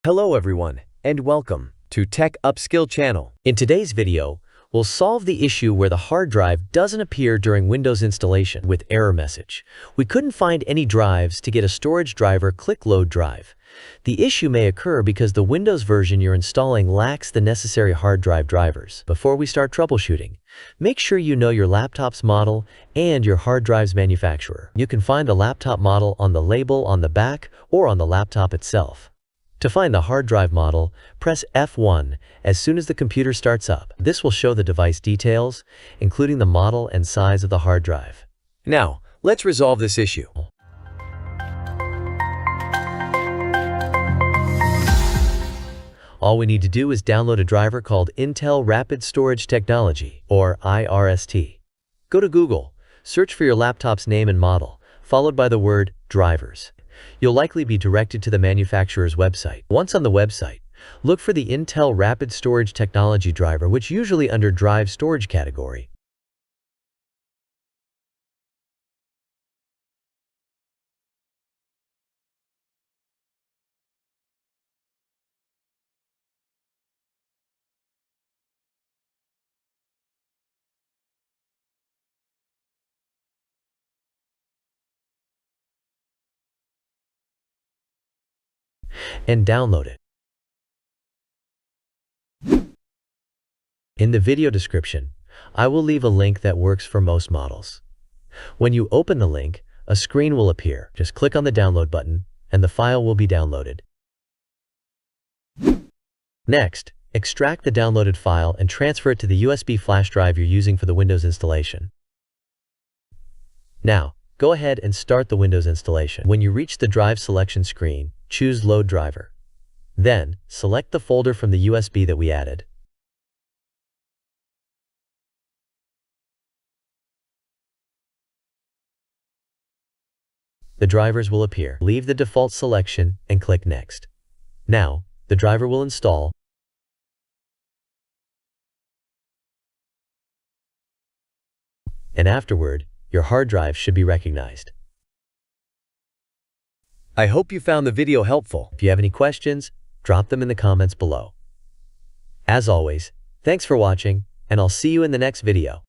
Hello everyone, and welcome to Tech Upskill channel. In today's video, we'll solve the issue where the hard drive doesn't appear during Windows installation with error message. We couldn't find any drives to get a storage driver. Click Load Drive. The issue may occur because the Windows version you're installing lacks the necessary hard drive drivers. Before we start troubleshooting, make sure you know your laptop's model and your hard drive's manufacturer. You can find the laptop model on the label on the back or on the laptop itself. To find the hard drive model, press F1 as soon as the computer starts up. This will show the device details, including the model and size of the hard drive. Now, let's resolve this issue. All we need to do is download a driver called Intel Rapid Storage Technology, or IRST. Go to Google, search for your laptop's name and model, followed by the word drivers. You'll likely be directed to the manufacturer's website. Once on the website, look for the Intel Rapid Storage Technology driver, which usually under Drive Storage category. And download it. In the video description, I will leave a link that works for most models. When you open the link, a screen will appear. Just click on the download button, and the file will be downloaded. Next, extract the downloaded file and transfer it to the USB flash drive you're using for the Windows installation. Now, go ahead and start the Windows installation. When you reach the drive selection screen, choose Load Driver. Then, select the folder from the USB that we added. The drivers will appear. Leave the default selection and click Next. Now, the driver will install. And afterward, your hard drive should be recognized. I hope you found the video helpful. If you have any questions, drop them in the comments below. As always, thanks for watching, and I'll see you in the next video.